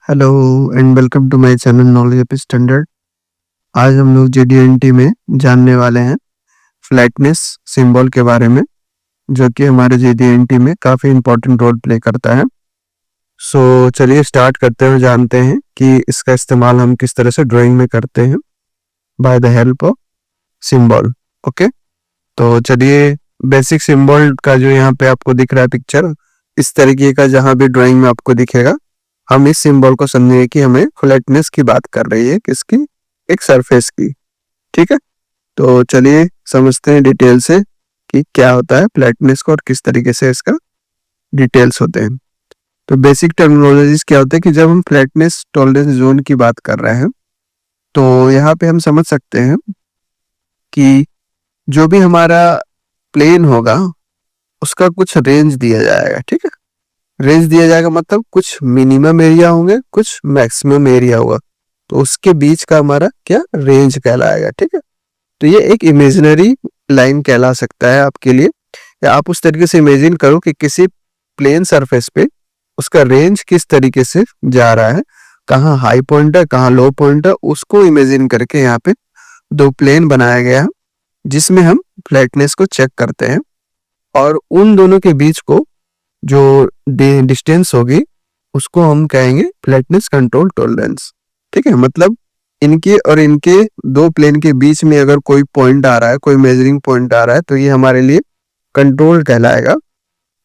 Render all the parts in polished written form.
Hello and welcome to my channel knowledge app standard. आज हम लोग जेडीएनटी में जानने वाले हैं फ्लैटनेस सिंबल के बारे में, जो कि हमारे जेडीएनटी में काफ़ी इंपॉर्टेंट रोल प्ले करता है। चलिए स्टार्ट करते हैं, जानते हैं कि इसका इस्तेमाल हम किस तरह से ड्राइंग में करते हैं by the help of symbol. Okay, तो चलिए बेसिक सिंबल का जो यहाँ पे आपको दिख रहा है पिक्चर, इस तरीके का जहाँ भी ड्राइंग में आपको दिखेगा, हम इस सिंबल को समझेंगे कि हमें फ्लैटनेस की बात कर रही है, किसकी? एक सरफेस की। ठीक है, तो चलिए समझते हैं डिटेल से कि क्या होता है फ्लैटनेस को और किस तरीके से इसका डिटेल्स होते हैं। तो बेसिक टर्मिनोलॉजीज क्या होते हैं कि जब हम फ्लैटनेस टॉलरेंस जोन की बात कर रहे हैं, तो यहाँ पे हम समझ सकते हैं कि जो भी हमारा प्लेन होगा उसका कुछ रेंज दिया जाएगा। ठीक है, रेंज दिया जाएगा मतलब कुछ मिनिमम एरिया होंगे, कुछ मैक्सिमम एरिया होगा, तो उसके बीच का हमारा क्या रेंज कहलाएगा। ठीक है, तो ये एक इमेजिनरी लाइन कहला सकता है आपके लिए, या आप उस तरीके से इमेजिन करो कि किसी प्लेन सरफेस पे उसका रेंज किस तरीके से जा रहा है, कहाँ हाई पॉइंट है कहाँ लो पॉइंट है, उसको इमेजिन करके यहाँ पे दो प्लेन बनाया गया है जिसमें हम फ्लैटनेस को चेक करते हैं, और उन दोनों के बीच को जो डिस्टेंस होगी उसको हम कहेंगे फ्लैटनेस कंट्रोल टॉलरेंस। ठीक है, मतलब इनके और इनके दो प्लेन के बीच में अगर कोई पॉइंट आ रहा है, कोई मेजरिंग पॉइंट आ रहा है, तो ये हमारे लिए कंट्रोल कहलाएगा।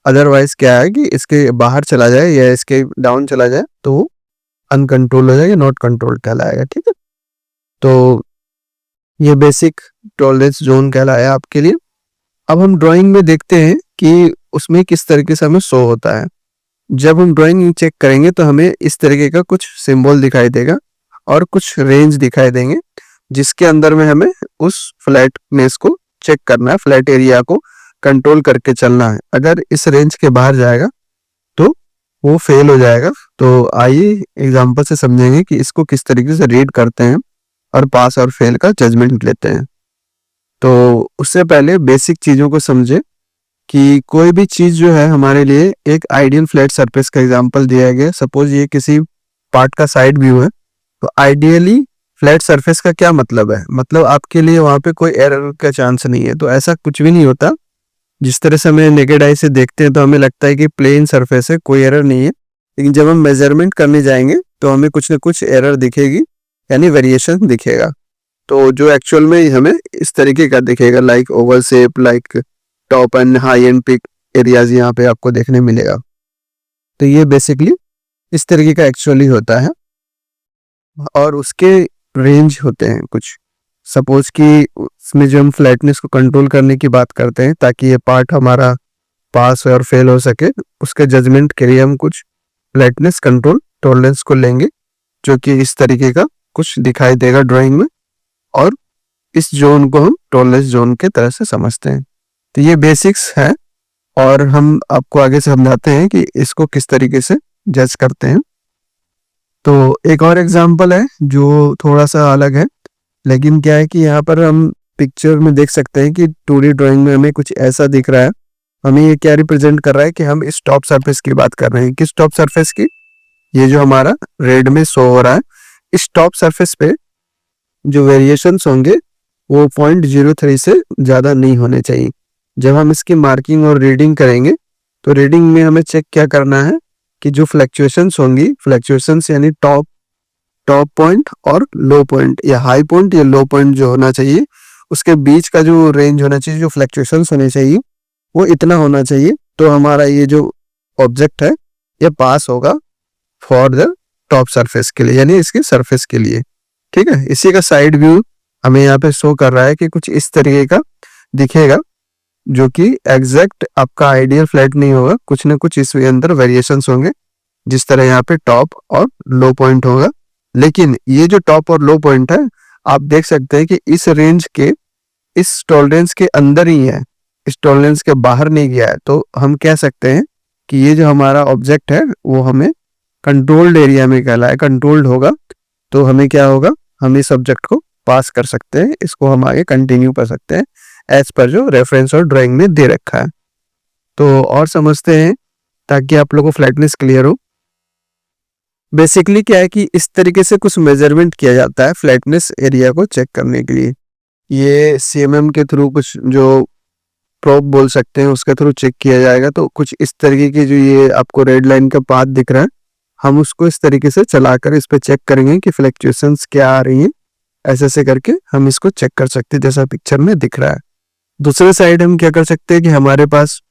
अदरवाइज क्या है कि इसके बाहर चला जाए या इसके डाउन चला जाए तो वो अनकंट्रोल हो जाएगा, नॉट कंट्रोल कहलाएगा। ठीक है, तो ये बेसिक टॉलरेंस जोन कहलाया आपके लिए। अब हम ड्राइंग में देखते हैं कि उसमें किस तरीके से हमें शो होता है। जब हम ड्राइंग चेक करेंगे तो हमें इस तरीके का कुछ सिंबल दिखाई देगा और कुछ रेंज दिखाई देंगे, जिसके अंदर में हमें उस फ्लैटनेस को चेक करना है, फ्लैट एरिया को कंट्रोल करके चलना है। अगर इस रेंज के बाहर जाएगा तो वो फेल हो जाएगा। तो आइए एग्जांपल से समझेंगे कि इसको किस तरीके से रीड करते हैं और पास और फेल का जजमेंट लेते हैं। तो उससे पहले बेसिक चीज़ों को समझे कि कोई भी चीज जो है हमारे लिए एक आइडियल फ्लैट सरफेस का एग्जांपल दिया गया। सपोज ये किसी पार्ट का साइड व्यू है, तो आइडियली फ्लैट सरफेस का क्या मतलब है? मतलब आपके लिए वहां पे कोई एरर का चांस नहीं है। तो ऐसा कुछ भी नहीं होता। जिस तरह से हमें नेकेड आई से देखते हैं तो हमें लगता है कि प्लेन सरफेस है, कोई एरर नहीं है, लेकिन जब हम मेजरमेंट करने जाएंगे तो हमें कुछ ना कुछ एरर दिखेगी, यानी वेरिएशन दिखेगा। तो जो एक्चुअल में हमें इस तरीके का दिखेगा, like oval shape, like top and high and peak areas यहाँ पे आपको देखने मिलेगा। तो ये बेसिकली इस तरीके का एक्चुअली होता है, और उसके रेंज होते हैं कुछ। सपोज कि उसमें जो हम फ्लैटनेस को कंट्रोल करने की बात करते हैं ताकि ये पार्ट हमारा पास और फेल हो सके, उसके जजमेंट के लिए हम कुछ फ्लैटनेस कंट्रोल टॉलरेंस को लेंगे, जो कि इस तरीके का कुछ दिखाई देगा ड्राइंग में, और इस जोन को हम टॉलरेंस जोन के तरह से समझते हैं। तो ये बेसिक्स है, और हम आपको आगे समझाते हैं कि इसको किस तरीके से जज करते हैं। तो एक और एग्जांपल है जो थोड़ा सा अलग है, लेकिन क्या है कि यहाँ पर हम पिक्चर में देख सकते हैं कि 2D ड्राइंग में हमें कुछ ऐसा दिख रहा है। हमें ये क्या रिप्रेजेंट कर रहा है कि हम इस टॉप सरफेस की बात कर रहे हैं। किस टॉप सरफेस की? ये जो हमारा रेड में शो हो रहा है, इस टॉप सरफेस पे जो वेरिएशंस होंगे वो 0.03 से ज्यादा नहीं होने चाहिए। जब हम इसकी मार्किंग और रीडिंग करेंगे तो रीडिंग में हमें चेक क्या करना है कि जो फ्लैक्चुएशंस होंगी, फ्लैक्चुएशंस यानी टॉप टॉप पॉइंट और लो पॉइंट, या हाई पॉइंट या लो पॉइंट जो होना चाहिए, उसके बीच का जो रेंज होना चाहिए, जो फ्लैक्चुएशंस होने चाहिए, वो इतना होना चाहिए। तो हमारा ये जो ऑब्जेक्ट है ये पास होगा फॉर द टॉप सरफेस के लिए, यानी इसके सरफेस के लिए। ठीक है, इसी का साइड व्यू हमें यहाँ पे शो कर रहा है कि कुछ इस तरीके का दिखेगा, जो कि एग्जैक्ट आपका आइडियल फ्लैट नहीं होगा, कुछ ना कुछ इसके अंदर वेरिएशंस होंगे, जिस तरह यहाँ पे टॉप और लो पॉइंट होगा। लेकिन ये जो टॉप और लो पॉइंट है, आप देख सकते हैं कि इस रेंज के, इस टॉलरेंस के अंदर ही है, इस टॉलरेंस के बाहर नहीं गया है। तो हम कह सकते हैं कि ये जो हमारा ऑब्जेक्ट है वो हमें कंट्रोल्ड एरिया में कहलाए, कंट्रोल्ड होगा। तो हमें क्या होगा, हम इस सब्जेक्ट को पास कर सकते हैं, इसको हम आगे कंटिन्यू कर सकते हैं एज पर जो रेफरेंस और ड्राइंग में दे रखा है। तो और समझते हैं ताकि आप लोगों को फ्लैटनेस क्लियर हो। बेसिकली क्या है कि इस तरीके से कुछ मेजरमेंट किया जाता है फ्लैटनेस एरिया को चेक करने के लिए। ये सीएमएम के थ्रू कुछ जो प्रोब बोल सकते हैं उसके थ्रू चेक किया जाएगा। तो कुछ इस तरीके की जो ये आपको रेड लाइन का पाथ दिख रहा है, हम उसको इस तरीके से चलाकर इस पे चेक करेंगे कि फ्लक्चुएशंस क्या आ रही हैं। ऐसे ऐसे करके हम इसको चेक कर सकते हैं जैसा पिक्चर में दिख रहा है। दूसरे साइड हम क्या कर सकते हैं कि हमारे पास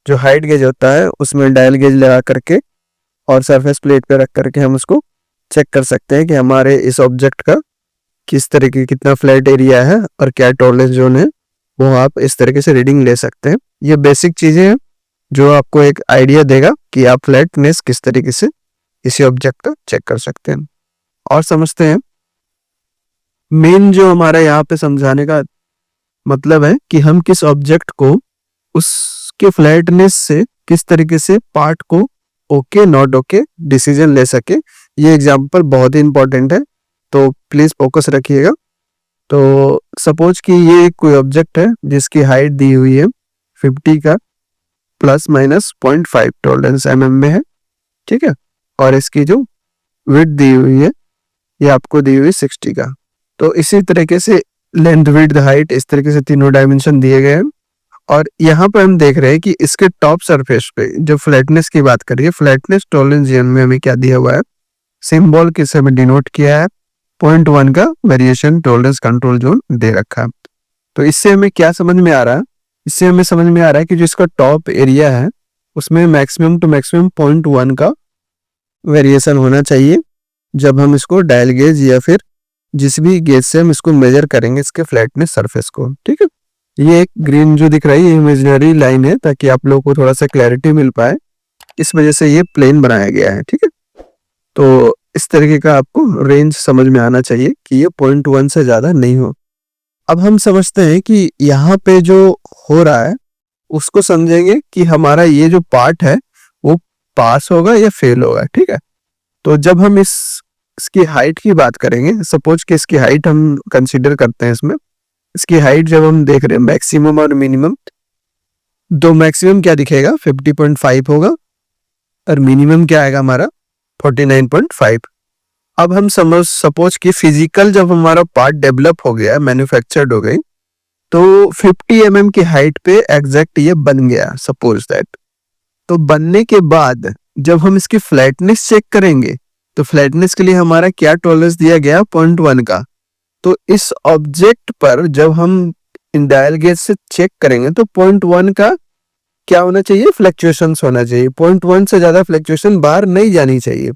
जो हाइट गेज होता है उसमें डायल गेज लगा करके और सरफेस प्लेट पे रख करके हम उसको चेक कर सकते हैं कि हमारे इस ऑब्जेक्ट का किस तरीके कितना फ्लैट एरिया है और क्या टॉलरेंस जोन है, वो आप इस तरीके से रीडिंग ले सकते हैं। ये बेसिक चीजें हैं जो आपको एक आइडिया देगा कि आप फ्लैटनेस किस तरीके से इसी ऑब्जेक्ट का चेक कर सकते हैं। और समझते हैं मेन जो हमारा यहाँ पे समझाने का मतलब है कि हम किस ऑब्जेक्ट को उसके फ्लैटनेस से किस तरीके से पार्ट को ओके नॉट ओके डिसीजन ले सके। ये एग्जांपल बहुत ही इंपॉर्टेंट है, तो प्लीज फोकस रखिएगा। तो सपोज कि ये कोई ऑब्जेक्ट है जिसकी हाइट दी हुई है 50 का प्लस माइनस 0.5 टॉलरेंस एमएम में है, ठीक है, और इसकी जो विड्थ दी हुई है ये आपको दी हुई 60 का। तो इसी तरीके से लेंथ विड्थ हाइट इस तरीके से तीनों डायमेंशन दिए गए हैं। और यहाँ पे हम देख रहे हैं कि इसके टॉप सरफेस पे जो फ्लैटनेस की बात करिए, फ्लैटनेस टॉलरेंस जोन में हमें क्या दिया हुआ है, सिंबल किस हमें डिनोट किया है 0.1 का वेरिएशन टॉलरेंस कंट्रोल जोन दे रखा है। तो इससे हमें क्या समझ में आ रहा है, इससे हमें समझ में आ रहा है कि जो इसका टॉप एरिया है उसमें मैक्सिमम टू मैक्सिमम 0.1 का वेरिएशन होना चाहिए जब हम इसको डायल गेज या फिर जिस भी गेज से हम इसको मेजर करेंगे इसके फ्लैटनेस सरफेस को, ठीक है। ये एक ग्रीन जो दिख रहा है ये इमेजिनरी लाइन है ताकि आप लोगों को थोड़ा सा क्लैरिटी मिल पाए, इस वजह से ये प्लेन बनाया गया है, ठीक है। तो इस तरीके का आपको रेंज समझ में आना चाहिए कि ये 0.1 से ज्यादा नहीं हो। अब हम समझते हैं कि यहाँ पे जो हो रहा है उसको समझेंगे कि हमारा ये जो पार्ट है वो पास होगा या फेल होगा, ठीक है। तो जब हम इसकी हाइट की बात करेंगे, सपोज कि इसकी हाइट हम कंसीडर करते हैं, इसकी हाइट जब हम देख रहे हैं मैक्सिमम और मिनिमम, तो मैक्सिमम क्या दिखेगा 50.5 होगा और मिनिमम क्या आएगा हमारा 49.5। अब हम सपोज कि फिजिकल जब हमारा पार्ट डेवलप हो गया, मैन्युफैक्चर्ड हो गई, तो 50 mm की हाइट पे एग्जैक्ट ये बन गया सपोज दैट। तो बनने के बाद जब हम इसकी फ्लैटनेस चेक करेंगे तो फ्लैटनेस के लिए हमारा क्या टॉलरेंस दिया गया 0.1 का। तो इस ऑब्जेक्ट पर जब हम इन डायल गेज से चेक करेंगे तो 0.1 का क्या होना चाहिए, फ्लक्चुएशंस होना चाहिए। 0.1 से ज्यादा फ्लक्चुएशन बाहर नहीं जानी चाहिए।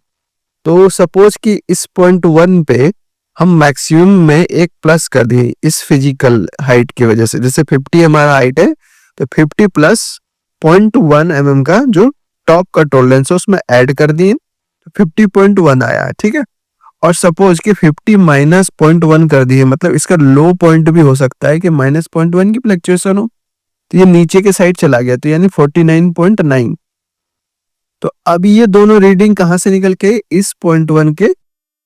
तो सपोज कि इस 0.1 पे हम मैक्सिमम में एक प्लस कर दिए इस फिजिकल हाइट की वजह से, जैसे 50 हमारा हाइट है तो 50 प्लस 0.1 mm का जो टॉप का टॉलरेंस है उसमें ऐड कर दिए तो 50.1 आया है, ठीक है। और सपोज कि 50 माइनस 0.1 कर दिए, मतलब इसका लो पॉइंट भी हो सकता है कि माइनस 0.1 की फ्लक्चुएशन हो, तो ये नीचे के साइड चला गया तो यानी 49.9। तो अभी ये दोनों रीडिंग कहां से निकल के, इस 0.1 के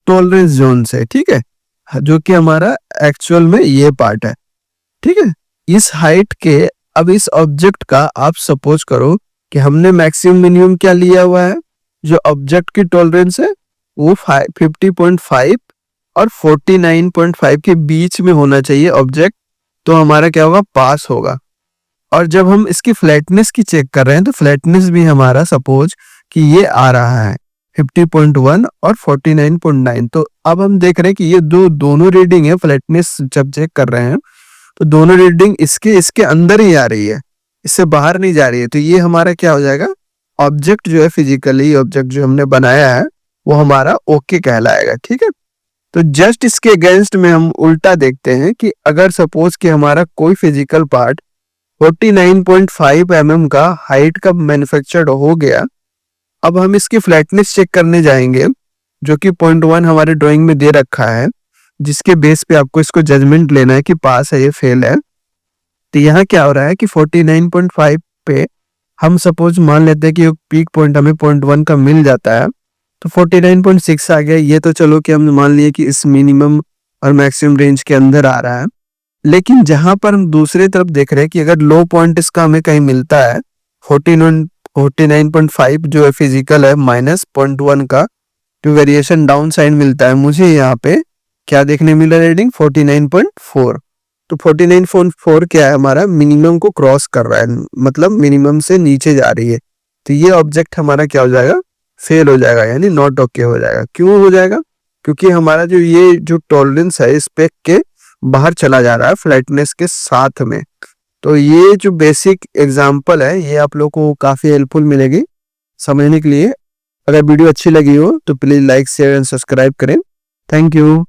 टॉलरेंस जोन से, ठीक है, जो कि हमारा एक्चुअल में ये पार्ट है, ठीक है। इस हाइट के अब इस ऑब्जेक्ट का आप सपोज करो कि हमने मैक्सिमम मिनिमम क्या लिया हुआ है, जो ऑब्जेक्ट की टॉलरेंस है वो 50.5 और 49.5 के बीच में होना चाहिए ऑब्जेक्ट, तो हमारा क्या होगा, पास होगा। और जब हम इसकी फ्लैटनेस की चेक कर रहे हैं तो फ्लैटनेस भी हमारा सपोज कि ये आ रहा है 50.1 और 49.9। तो अब हम देख रहे हैं कि ये दोनों रीडिंग है, फ्लैटनेस जब चेक कर रहे हैं तो दोनों रीडिंग इसके अंदर ही आ रही है, इससे बाहर नहीं जा रही है। तो ये हमारा क्या हो जाएगा, ऑब्जेक्ट जो है फिजिकली ऑब्जेक्ट जो हमने बनाया है वो हमारा ओके कहलाएगा, ठीक है। तो जस्ट इसके अगेंस्ट में हम उल्टा देखते हैं कि अगर सपोज कि हमारा कोई फिजिकल पार्ट 49.5 mm का हाइट का मैन्युफैक्चर्ड हो गया, अब हम इसकी फ्लैटनेस चेक करने जाएंगे जो कि 0.1 हमारे ड्राइंग में दे रखा है, जिसके बेस पे आपको इसको जजमेंट लेना है कि पास है या फेल है। तो यहाँ क्या हो रहा है कि 49.5 पे हम सपोज मान लेते हैं कि पीक पॉइंट हमें 0.1 का मिल जाता है, तो 49.6 आ गया। ये तो चलो कि हम मान लिए कि इस मिनिमम और मैक्सिमम रेंज के अंदर आ रहा है। लेकिन जहां पर हम दूसरी तरफ देख रहे हैं कि अगर लो पॉइंट इसका हमें कहीं मिलता है 49.5 जो है फिजिकल है माइनस 0.1 का, जो वेरिएशन डाउन साइड मिलता है मुझे यहाँ पे क्या देखने मिला रीडिंग 49.4। तो 49.4 क्या है, हमारा मिनिमम को क्रॉस कर रहा है, मतलब मिनिमम से नीचे जा रही है। तो ये ऑब्जेक्ट हमारा क्या हो जाएगा, फेल हो जाएगा, यानी नॉट ओके हो जाएगा। क्यों हो जाएगा, क्योंकि हमारा जो ये जो टॉलरेंस है स्पेक के बाहर चला जा रहा है फ्लैटनेस के साथ में। तो ये जो बेसिक एग्जांपल है ये आप लोग को काफी हेल्पफुल मिलेगी समझने के लिए। अगर वीडियो अच्छी लगी हो तो please like share and subscribe करें। Thank you.